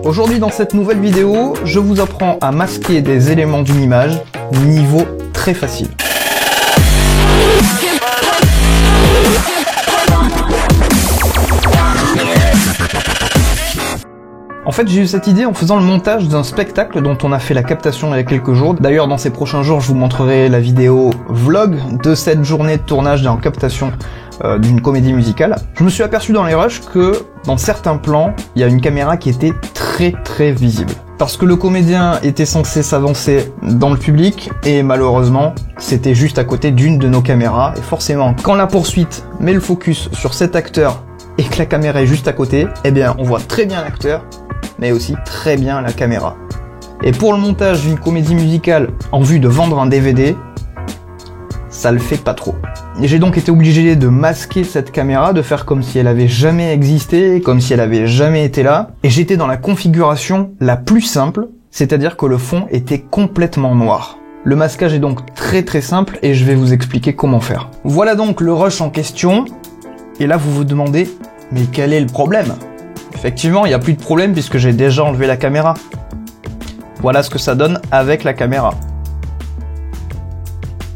Aujourd'hui dans cette nouvelle vidéo, je vous apprends à masquer des éléments d'une image, niveau très facile. En fait, j'ai eu cette idée en faisant le montage d'un spectacle dont on a fait la captation il y a quelques jours. D'ailleurs, dans ces prochains jours, je vous montrerai la vidéo vlog de cette journée de tournage et en captation d'une comédie musicale. Je me suis aperçu dans les rushs que dans certains plans, il y a une caméra qui était très visible. Parce que le comédien était censé s'avancer dans le public et malheureusement, c'était juste à côté d'une de nos caméras. Et forcément, quand la poursuite met le focus sur cet acteur et que la caméra est juste à côté, eh bien, on voit très bien l'acteur, mais aussi très bien la caméra. Et pour le montage d'une comédie musicale en vue de vendre un DVD, ça le fait pas trop. Et j'ai donc été obligé de masquer cette caméra, de faire comme si elle avait jamais existé, comme si elle avait jamais été là. Et j'étais dans la configuration la plus simple, c'est-à-dire que le fond était complètement noir. Le masquage est donc très simple et je vais vous expliquer comment faire. Voilà donc le rush en question. Et là vous vous demandez, mais quel est le problème ? Effectivement, il n'y a plus de problème puisque j'ai déjà enlevé la caméra. Voilà ce que ça donne avec la caméra.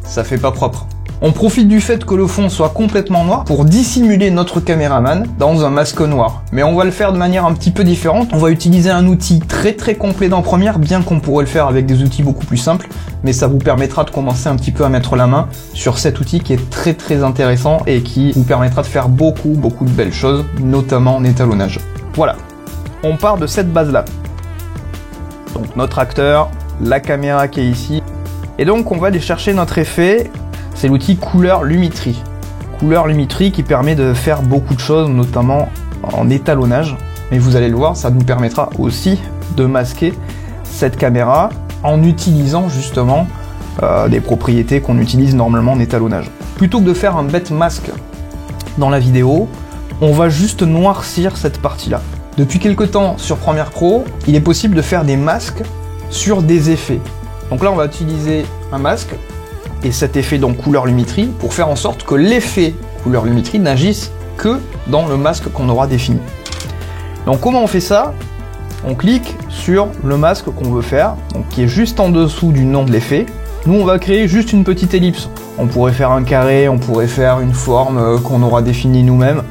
Ça fait pas propre. On profite du fait que le fond soit complètement noir pour dissimuler notre caméraman dans un masque noir. Mais on va le faire de manière un petit peu différente. On va utiliser un outil très complet dans Premiere, bien qu'on pourrait le faire avec des outils beaucoup plus simples. Mais ça vous permettra de commencer un petit peu à mettre la main sur cet outil qui est très intéressant et qui vous permettra de faire beaucoup de belles choses, notamment en étalonnage. Voilà, on part de cette base-là. Donc notre acteur, la caméra qui est ici. Et donc on va aller chercher notre effet, c'est l'outil Couleur Lumetri. Couleur Lumetri qui permet de faire beaucoup de choses, notamment en étalonnage. Mais vous allez le voir, ça nous permettra aussi de masquer cette caméra en utilisant justement des propriétés qu'on utilise normalement en étalonnage. Plutôt que de faire un bête masque dans la vidéo, on va juste noircir cette partie-là. Depuis quelque temps sur Premiere Pro, il est possible de faire des masques sur des effets. Donc là, on va utiliser un masque et cet effet donc Couleur Lumetri pour faire en sorte que l'effet Couleur Lumetri n'agisse que dans le masque qu'on aura défini. Donc comment on fait ça ? On clique sur le masque qu'on veut faire, donc qui est juste en dessous du nom de l'effet. Nous, on va créer juste une petite ellipse. On pourrait faire un carré, on pourrait faire une forme qu'on aura définie nous-mêmes.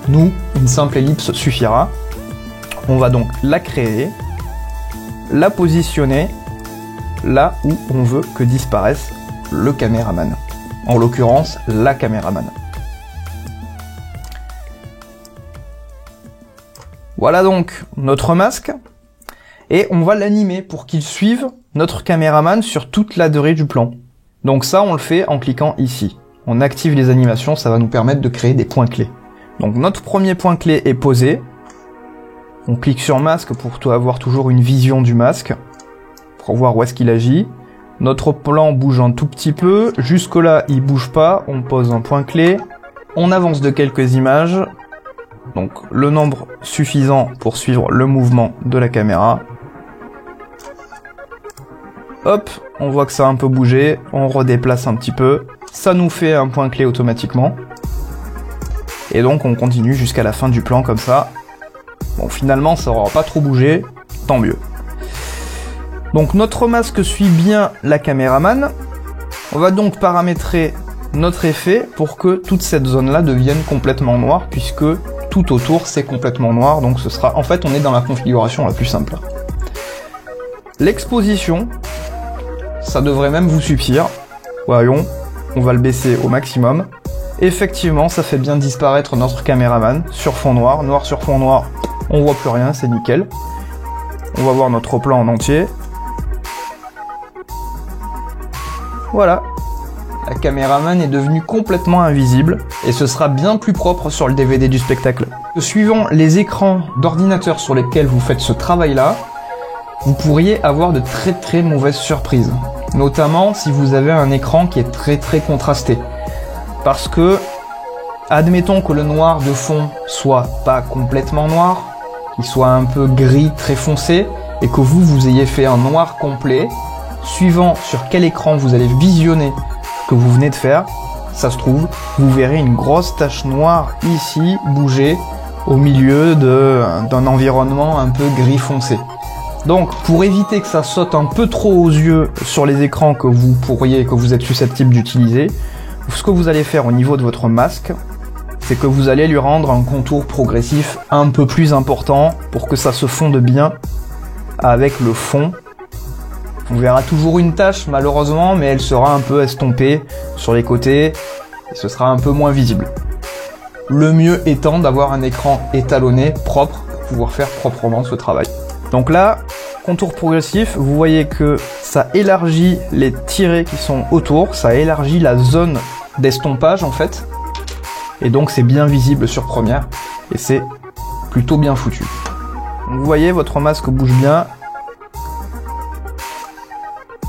Nous, une simple ellipse suffira. On va donc la créer, la positionner là où on veut que disparaisse le caméraman. En l'occurrence, la caméraman. Voilà donc notre masque. Et on va l'animer pour qu'il suive notre caméraman sur toute la durée du plan. Donc ça, on le fait en cliquant ici. On active les animations, ça va nous permettre de créer des points clés. Donc notre premier point clé est posé. On clique sur masque pour avoir toujours une vision du masque, pour voir où est-ce qu'il agit. Notre plan bouge un tout petit peu, jusque là il bouge pas, on pose un point clé. On avance de quelques images, donc le nombre suffisant pour suivre le mouvement de la caméra. Hop, on voit que ça a un peu bougé, on redéplace un petit peu, ça nous fait un point clé automatiquement. Et donc on continue jusqu'à la fin du plan comme ça. Bon, finalement ça aura pas trop bougé, tant mieux. Donc notre masque suit bien la caméraman. On va donc paramétrer notre effet pour que toute cette zone-là devienne complètement noire, puisque tout autour c'est complètement noir, donc ce sera... En fait on est dans la configuration la plus simple. L'exposition, ça devrait même vous suffire. Voyons, on va le baisser au maximum. Effectivement, ça fait bien disparaître notre caméraman sur fond noir. Noir sur fond noir, on voit plus rien, c'est nickel. On va voir notre plan en entier. Voilà. La caméraman est devenue complètement invisible et ce sera bien plus propre sur le DVD du spectacle. Suivant les écrans d'ordinateur sur lesquels vous faites ce travail-là, vous pourriez avoir de très mauvaises surprises. Notamment si vous avez un écran qui est très contrasté. Parce que, admettons que le noir de fond soit pas complètement noir, qu'il soit un peu gris très foncé, et que vous ayez fait un noir complet, suivant sur quel écran vous allez visionner ce que vous venez de faire, ça se trouve, vous verrez une grosse tache noire ici bouger au milieu d'un environnement un peu gris foncé. Donc, pour éviter que ça saute un peu trop aux yeux sur les écrans que vous êtes susceptible d'utiliser, ce que vous allez faire au niveau de votre masque, c'est que vous allez lui rendre un contour progressif un peu plus important pour que ça se fonde bien avec le fond. On verra toujours une tache malheureusement, mais elle sera un peu estompée sur les côtés et ce sera un peu moins visible. Le mieux étant d'avoir un écran étalonné, propre, pour pouvoir faire proprement ce travail. Donc là, contour progressif, vous voyez que ça élargit les tirets qui sont autour, ça élargit la zone d'estompage en fait, et donc c'est bien visible sur première, et c'est plutôt bien foutu. Donc vous voyez, votre masque bouge bien,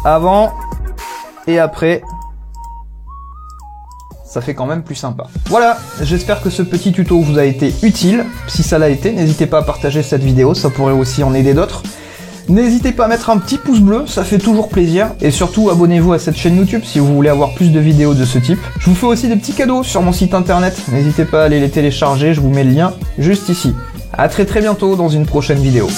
avant et après, ça fait quand même plus sympa. Voilà, j'espère que ce petit tuto vous a été utile. Si ça l'a été, n'hésitez pas à partager cette vidéo, ça pourrait aussi en aider d'autres. N'hésitez pas à mettre un petit pouce bleu, ça fait toujours plaisir. Et surtout, abonnez-vous à cette chaîne YouTube si vous voulez avoir plus de vidéos de ce type. Je vous fais aussi des petits cadeaux sur mon site internet. N'hésitez pas à aller les télécharger, je vous mets le lien juste ici. À très bientôt dans une prochaine vidéo.